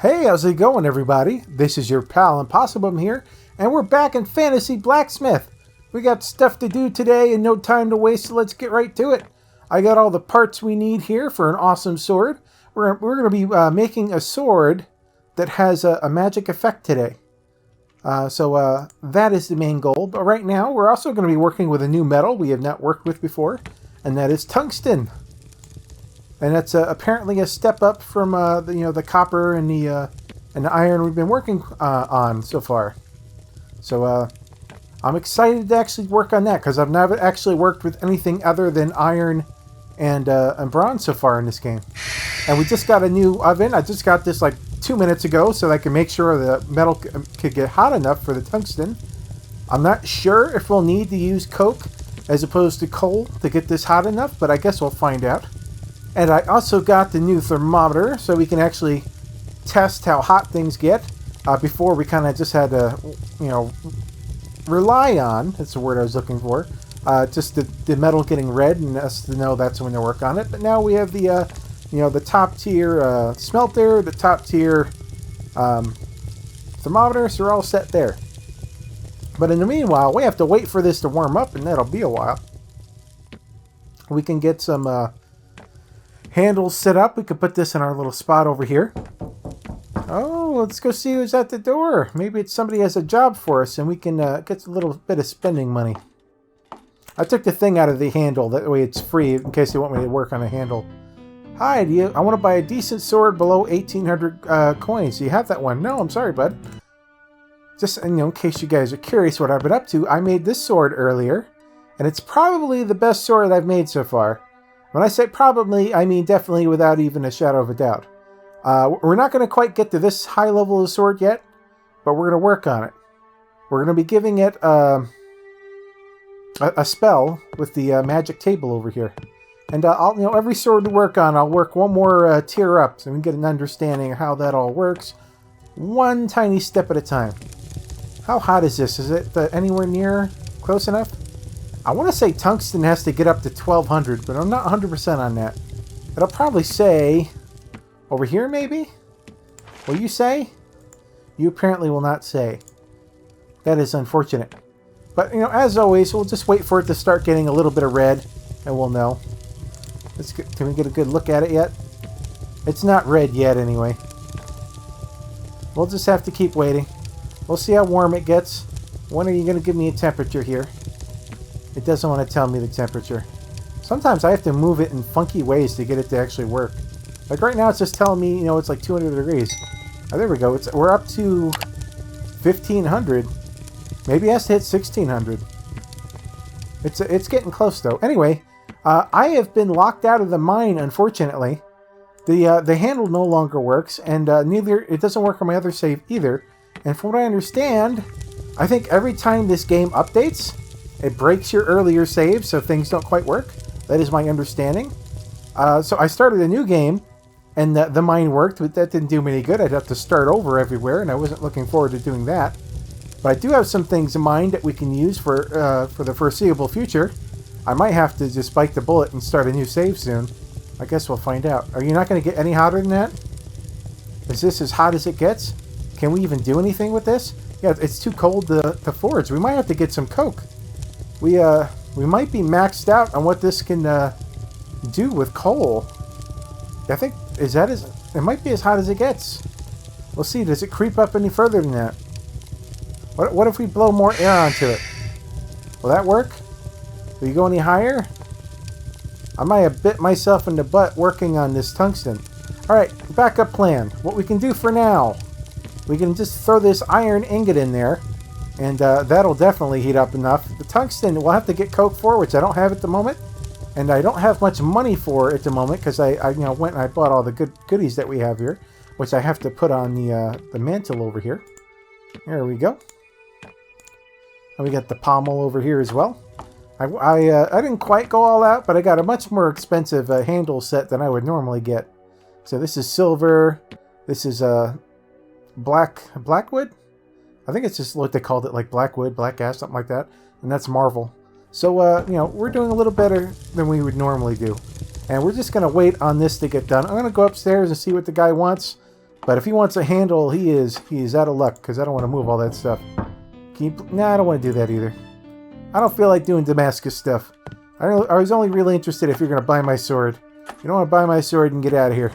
Hey, how's it going, everybody? This is your pal Impossibum here, and we're back in Fantasy Blacksmith. We got stuff to do today and no time to waste, so let's get right to it. I got all the parts we need here for an awesome sword. We're going to be making a sword that has a magic effect today. So that is the main goal. But right now, we're also going to be working with a new metal we have not worked with before, and that is tungsten. And that's apparently a step up from the copper and the iron we've been working on so far. So I'm excited to actually work on that because I've never actually worked with anything other than iron and bronze so far in this game. And we just got a new oven. I just got this like 2 minutes ago so that I can make sure the metal could get hot enough for the tungsten. I'm not sure if we'll need to use coke as opposed to coal to get this hot enough, but I guess we'll find out. And I also got the new thermometer so we can actually test how hot things get. Before we kind of just had to, rely on, that's the word I was looking for, just the metal getting red and us to know that's when to work on it. But now we have the, the top tier smelter, the top tier thermometer, so we're all set there. But in the meanwhile, we have to wait for this to warm up, and that'll be a while. We can get some handles set up. We could put this in our little spot over here. Oh, let's go see who's at the door. Maybe it's somebody has a job for us and we can get a little bit of spending money. I took the thing out of the handle. That way it's free in case they want me to work on a handle. Hi, I want to buy a decent sword below 1,800 coins. Do you have that one? No, I'm sorry, bud. Just in case you guys are curious what I've been up to, I made this sword earlier. And it's probably the best sword I've made so far. When I say probably, I mean definitely without even a shadow of a doubt. We're not going to quite get to this high level of sword yet, but we're going to work on it. We're going to be giving it a spell with the magic table over here. And every sword to work on, I'll work one more tier up so we can get an understanding of how that all works. One tiny step at a time. How hot is this? Is it anywhere near close enough? I want to say tungsten has to get up to 1200, but I'm not 100% on that. It'll probably say over here, maybe? Will you say? You apparently will not say. That is unfortunate. But, as always, we'll just wait for it to start getting a little bit of red, and we'll know. Can we get a good look at it yet? It's not red yet, anyway. We'll just have to keep waiting. We'll see how warm it gets. When are you going to give me a temperature here? It doesn't want to tell me the temperature. Sometimes I have to move it in funky ways to get it to actually work. Like right now it's just telling me, it's like 200 degrees. Oh, there we go. We're up to 1,500. Maybe it has to hit 1,600. It's getting close though. Anyway, I have been locked out of the mine, unfortunately. The handle no longer works, and it doesn't work on my other save either. And from what I understand, I think every time this game updates, it breaks your earlier save, so things don't quite work. That is my understanding. So I started a new game, and the mine worked, but that didn't do me any good. I'd have to start over everywhere, and I wasn't looking forward to doing that. But I do have some things in mind that we can use for the foreseeable future. I might have to just bite the bullet and start a new save soon. I guess we'll find out. Are you not going to get any hotter than that? Is this as hot as it gets? Can we even do anything with this? Yeah, it's too cold to forge. We might have to get some coke. We might be maxed out on what this can do with coal. I think it might be as hot as it gets. We'll see. Does it creep up any further than that? What if we blow more air onto it? Will that work? Will you go any higher? I might have bit myself in the butt working on this tungsten. Alright, backup plan. What we can do for now, we can just throw this iron ingot in there. And that'll definitely heat up enough. The tungsten, we'll have to get coke for, which I don't have at the moment. And I don't have much money for at the moment because I went and I bought all the goodies that we have here, which I have to put on the mantle over here. There we go. And we got the pommel over here as well. I didn't quite go all out, but I got a much more expensive handle set than I would normally get. So this is silver. This is blackwood. I think it's just what they called it, like blackwood, black gas, something like that. And that's Marvel. So, we're doing a little better than we would normally do. And we're just going to wait on this to get done. I'm going to go upstairs and see what the guy wants. But if he wants a handle, he is out of luck, because I don't want to move all that stuff. Nah, I don't want to do that either. I don't feel like doing Damascus stuff. I was only really interested if you're going to buy my sword. You don't want to buy my sword and get out of here.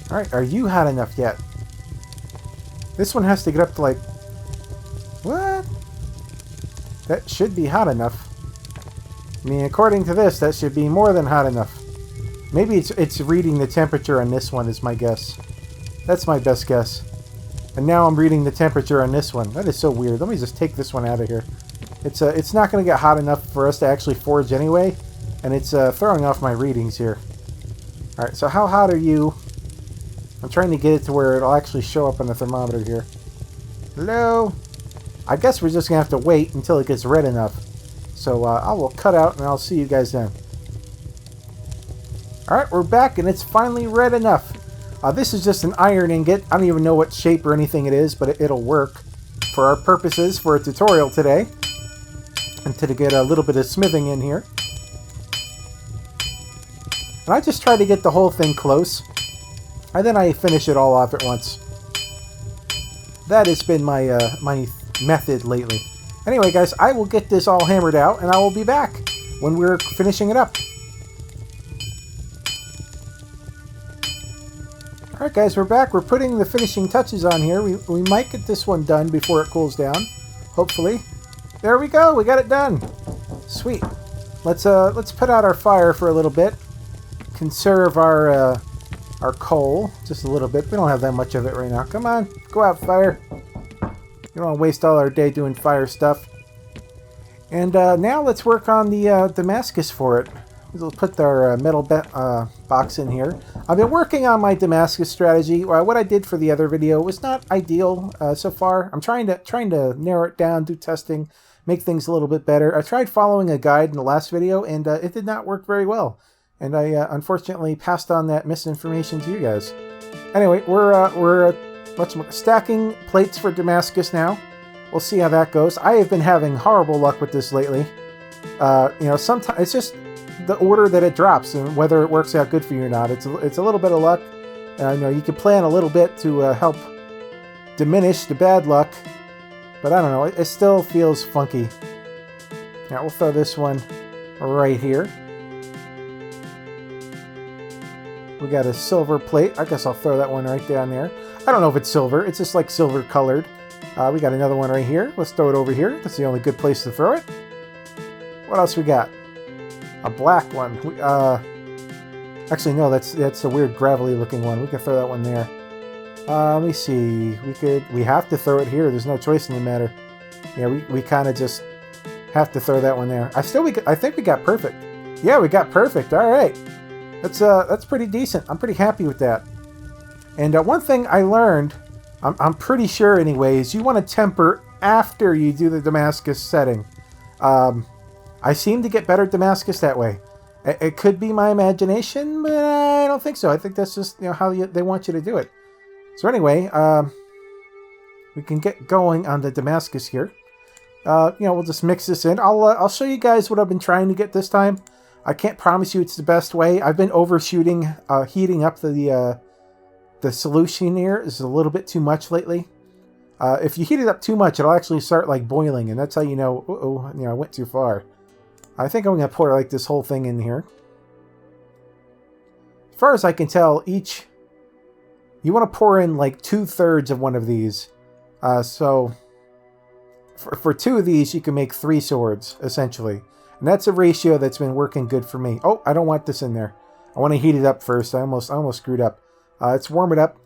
Alright, are you hot enough yet? This one has to get up to like... What? That should be hot enough. I mean, according to this, that should be more than hot enough. Maybe it's reading the temperature on this one is my guess. That's my best guess. And now I'm reading the temperature on this one. That is so weird. Let me just take this one out of here. It's not going to get hot enough for us to actually forge anyway. And it's throwing off my readings here. Alright, so how hot are you? I'm trying to get it to where it'll actually show up on the thermometer here. Hello? I guess we're just going to have to wait until it gets red enough. So I will cut out and I'll see you guys then. Alright, we're back and it's finally red enough. This is just an iron ingot. I don't even know what shape or anything it is, but it'll work for our purposes for a tutorial today. And to get a little bit of smithing in here. And I just try to get the whole thing close. And then I finish it all off at once. That has been my my method lately. Anyway, guys, I will get this all hammered out, and I will be back when we're finishing it up. Alright, guys, we're back. We're putting the finishing touches on here. We might get this one done before it cools down. Hopefully. There we go. We got it done. Sweet. Let's put out our fire for a little bit. Conserve our coal just a little bit. We don't have that much of it right now. Come on, go out, fire. You don't want to waste all our day doing fire stuff. And now let's work on the Damascus for it. We'll put our metal box in here. I've been working on my Damascus strategy. What I did for the other video was not ideal so far. I'm trying to narrow it down, do testing, make things a little bit better. I tried following a guide in the last video, and it did not work very well. And I unfortunately passed on that misinformation to you guys. Anyway, we're stacking plates for Damascus now. We'll see how that goes. I have been having horrible luck with this lately. You know, sometimes it's just the order that it drops and whether it works out good for you or not. It's a little bit of luck. You know, you can plan a little bit to help diminish the bad luck, but I don't know. It still feels funky. Now we'll throw this one right here. We got a silver plate. I guess I'll throw that one right down there. I don't know if it's silver. It's just like silver colored. We got another one right here. Let's throw it over here. That's the only good place to throw it. What else we got? A black one. Actually, no, that's a weird gravelly looking one. We can throw that one there. Let me see. We have to throw it here. There's no choice in the matter. Yeah, we kind of just have to throw that one there. I think we got perfect. Yeah, we got perfect. All right. That's pretty decent. I'm pretty happy with that. And one thing I learned, I'm pretty sure anyway, is you want to temper after you do the Damascus setting. I seem to get better at Damascus that way. It could be my imagination, but I don't think so. I think that's just how they want you to do it. So anyway, we can get going on the Damascus here. We'll just mix this in. I'll show you guys what I've been trying to get this time. I can't promise you it's the best way. I've been overshooting, heating up the solution here is a little bit too much lately. If you heat it up too much, it'll actually start like boiling, and that's how you know, I went too far. I think I'm going to pour like this whole thing in here. As far as I can tell, you want to pour in like 2/3 of one of these. So for 2 of these, you can make 3 swords, essentially. And that's a ratio that's been working good for me. Oh, I don't want this in there. I want to heat it up first. I almost screwed up. Let's warm it up.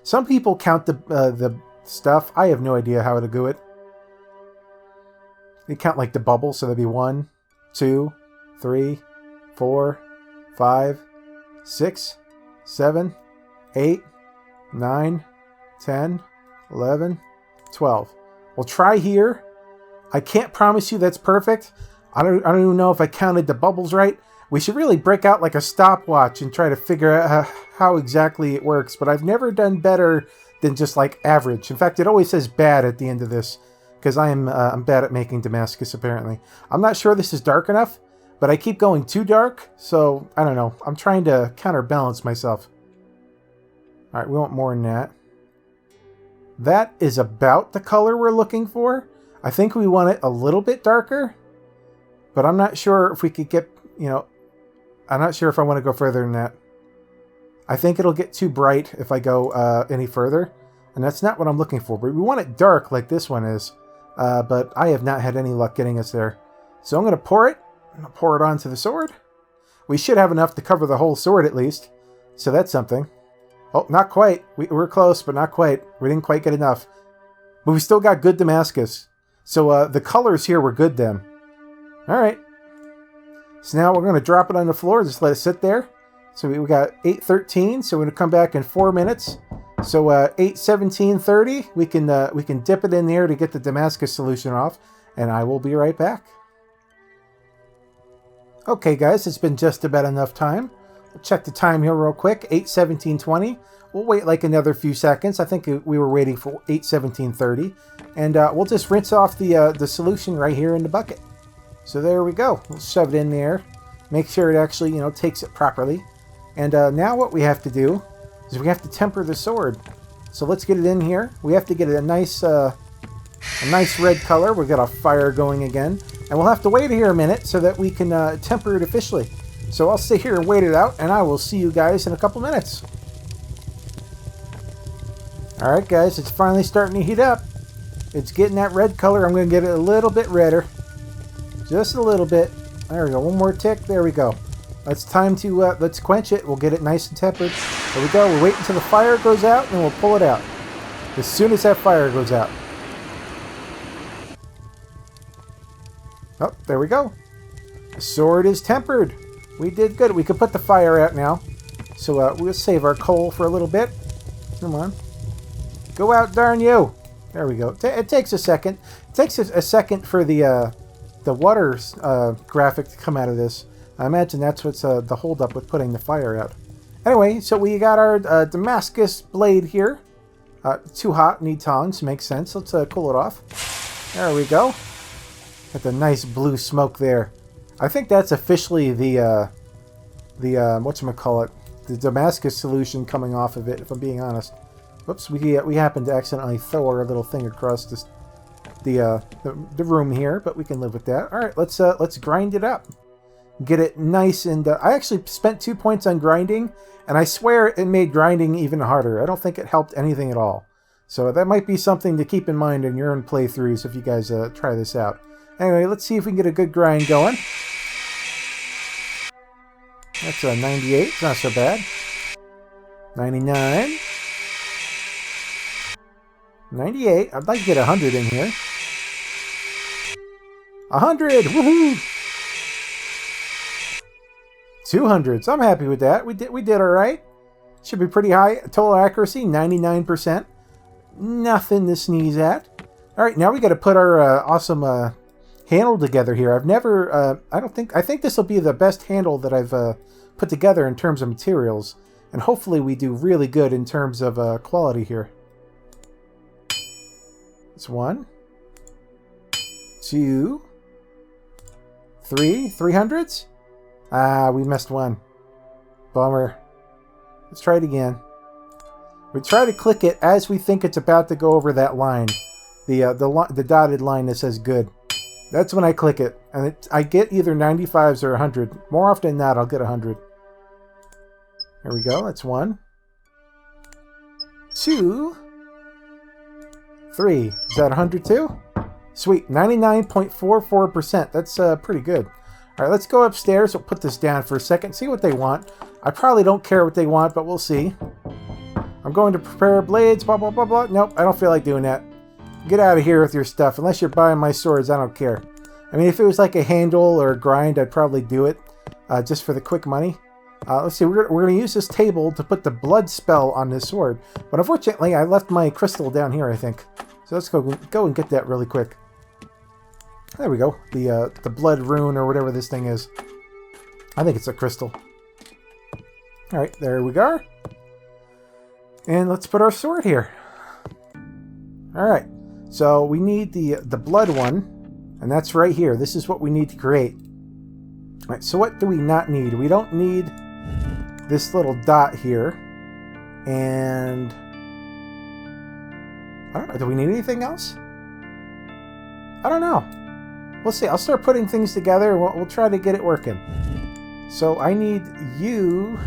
Some people count the stuff. I have no idea how to do it. They count like the bubbles, so there'd be 1, 2, 3, 4, 5, 6, 7, 8, 9, 10, 11, 12. We'll try here. I can't promise you that's perfect. I don't even know if I counted the bubbles right. We should really break out like a stopwatch and try to figure out how exactly it works. But I've never done better than just like average. In fact, it always says bad at the end of this because I'm bad at making Damascus apparently. I'm not sure this is dark enough, but I keep going too dark. So I don't know. I'm trying to counterbalance myself. Alright, we want more than that. That is about the color we're looking for. I think we want it a little bit darker. But I'm not sure if we could get, you know... I'm not sure if I want to go further than that. I think it'll get too bright if I go any further. And that's not what I'm looking for. But we want it dark like this one is. But I have not had any luck getting us there. So I'm going to pour it. I'm going to pour it onto the sword. We should have enough to cover the whole sword at least. So that's something. Oh, not quite. We're close, but not quite. We didn't quite get enough. But we still got good Damascus. So the colors here were good then. Alright. So now we're going to drop it on the floor. Just let it sit there. So we got 8:13. So we're going to come back in 4 minutes. So 8:17:30. We can dip it in there to get the Damascus solution off. And I will be right back. Okay, guys. It's been just about enough time. We'll check the time here real quick. 8:17:20. We'll wait like another few seconds. I think we were waiting for 8:17:30. And we'll just rinse off the solution right here in the bucket. So there we go. We'll shove it in there. Make sure it actually, you know, takes it properly. And now what we have to do is we have to temper the sword. So let's get it in here. We have to get it a nice red color. We've got a fire going again. And we'll have to wait here a minute so that we can temper it officially. So I'll sit here and wait it out, and I will see you guys in a couple minutes. Alright guys, it's finally starting to heat up. It's getting that red color. I'm going to get it a little bit redder. Just a little bit. There we go. One more tick. There we go. It's time to, let's quench it. We'll get it nice and tempered. There we go. We'll wait until the fire goes out, and we'll pull it out. As soon as that fire goes out. Oh, there we go. The sword is tempered. We did good. We could put the fire out now. So we'll save our coal for a little bit. Come on. Go out, darn you. There we go. It takes a second. It takes a second for the water graphic to come out of this. I imagine that's what's the holdup with putting the fire out. Anyway, so we got our Damascus blade here. Too hot, need tongs. Makes sense. Let's cool it off. There we go. Got the nice blue smoke there. I think that's officially the whatchamacallit, the Damascus solution coming off of it, if I'm being honest. Whoops, we happened to accidentally throw our little thing across this, the room here, but we can live with that. All right, let's grind it up. Get it nice and... I actually spent 2 points on grinding, and I swear it made grinding even harder. I don't think it helped anything at all. So that might be something to keep in mind in your own playthroughs if you guys try this out. Anyway, let's see if we can get a good grind going. That's a 98. It's not so bad. 99. 98. I'd like to get 100 in here. 100! Woohoo! 200. So I'm happy with that. We did all right. Should be pretty high. Total accuracy, 99%. Nothing to sneeze at. All right, now we got to put our awesome handle together here. I've never... I think this will be the best handle that I've put together in terms of materials. And hopefully we do really good in terms of quality here. It's 1, 2, 3. 300s? Ah, we missed one. Bummer. Let's try it again. We try to click it as we think it's about to go over that line. The dotted line that says good. That's when I click it. And I get either 95s or 100. More often than not, I'll get 100. There we go. That's 1. 2. 3. Is that 100 too? Sweet. 99.44%. That's pretty good. Alright, let's go upstairs. We'll put this down for a second. See what they want. I probably don't care what they want, but we'll see. I'm going to prepare blades. Blah, blah, blah, blah. Nope, I don't feel like doing that. Get out of here with your stuff. Unless you're buying my swords, I don't care. I mean, if it was like a handle or a grind, I'd probably do it. Just for the quick money. Let's see, we're going to use this table to put the blood spell on this sword. But unfortunately, I left my crystal down here, I think. So let's go and get that really quick. There we go. The blood rune or whatever this thing is. I think it's a crystal. Alright, there we go. And let's put our sword here. Alright, so we need the blood one. And that's right here. This is what we need to create. Alright, so what do we not need? We don't need this little dot here. And I don't know. Do we need anything else? I don't know. We'll see. I'll start putting things together. We'll try to get it working. So I need you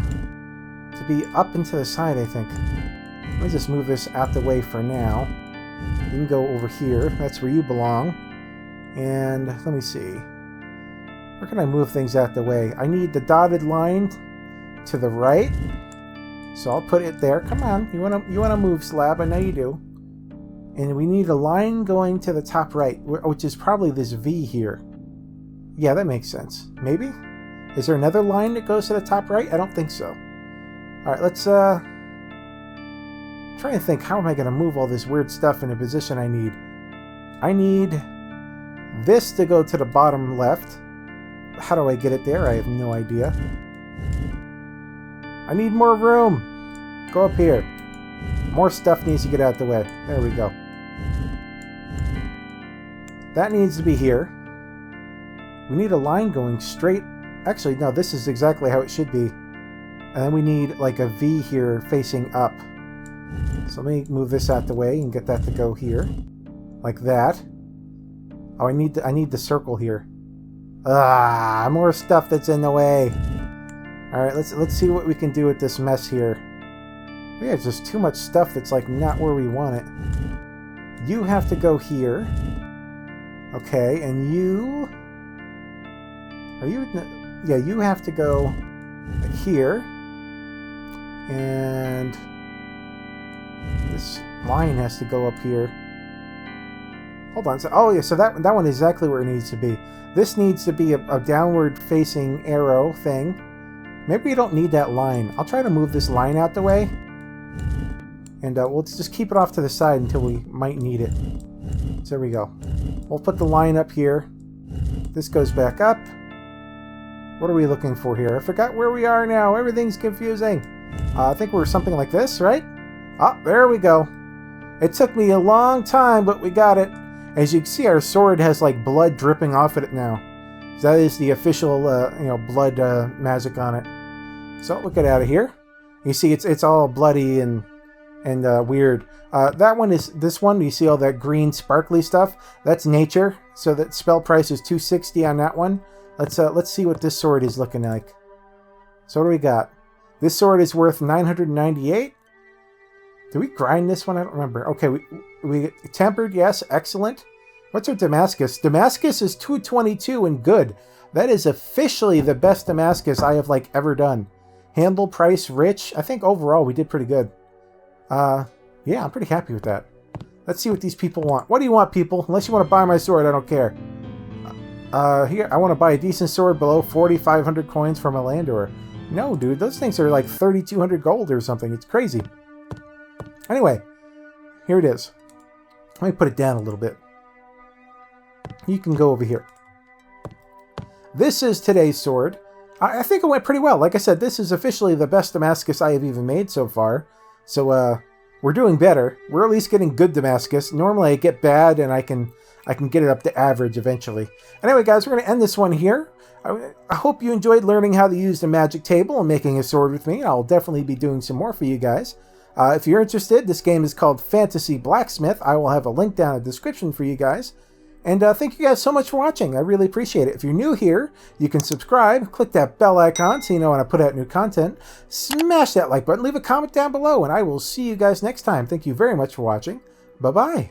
to be up and to the side, I think. Let me just move this out the way for now. You can go over here. That's where you belong. And let me see. Where can I move things out the way? I need the dotted line to the right. So I'll put it there. Come on. You wanna move, Slab? I know you do. And we need a line going to the top right, which is probably this V here. Yeah, that makes sense. Maybe? Is there another line that goes to the top right? I don't think so. Alright, let's try to think, how am I going to move all this weird stuff in a position I need? I need this to go to the bottom left. How do I get it there? I have no idea. I need more room. Go up here. More stuff needs to get out the way. There we go. That needs to be here. We need a line going straight. Actually, no, this is exactly how it should be. And then we need like a V here facing up. So let me move this out the way and get that to go here. Like that. Oh, I need the circle here. Ah, more stuff that's in the way. Alright, let's see what we can do with this mess here. We have just too much stuff that's like not where we want it. You have to go here. Okay, and you... Are you... Yeah, you have to go here. And this line has to go up here. Hold on. So, oh, yeah, so that one is exactly where it needs to be. This needs to be a downward-facing arrow thing. Maybe we don't need that line. I'll try to move this line out the way. And we'll just keep it off to the side until we might need it. So there we go. We'll put the line up here. This goes back up. What are we looking for here? I forgot where we are now. Everything's confusing. I think we're something like this, right? Ah, there we go. It took me a long time, but we got it. As you can see, our sword has like blood dripping off it now. So that is the official, blood magic on it. So we'll get out of here. You see, it's all bloody and weird. That one is this one. You see all that green sparkly stuff? That's nature. So that spell price is 260 on that one. Let's see what this sword is looking like. So what do we got? This sword is worth 998. Did we grind this one? I don't remember. Okay, we tempered, yes, excellent. What's our Damascus? Damascus is 222 and good. That is officially the best Damascus I have ever done. Handle, price, rich. I think overall we did pretty good. Yeah, I'm pretty happy with that. Let's see what these people want. What do you want, people? Unless you want to buy my sword, I don't care. Here, I want to buy a decent sword below 4,500 coins from a landowner. No, dude, those things are like 3,200 gold or something. It's crazy. Anyway, here it is. Let me put it down a little bit. You can go over here. This is today's sword. I think it went pretty well. Like I said, this is officially the best Damascus I have even made so far. So, we're doing better. We're at least getting good Damascus. Normally I get bad and I can get it up to average eventually. Anyway, guys, we're going to end this one here. I hope you enjoyed learning how to use the magic table and making a sword with me. I'll definitely be doing some more for you guys. If you're interested, this game is called Fantasy Blacksmith. I will have a link down in the description for you guys. And thank you guys so much for watching. I really appreciate it. If you're new here, you can subscribe. Click that bell icon so you know when I put out new content. Smash that like button. Leave a comment down below, and I will see you guys next time. Thank you very much for watching. Bye-bye.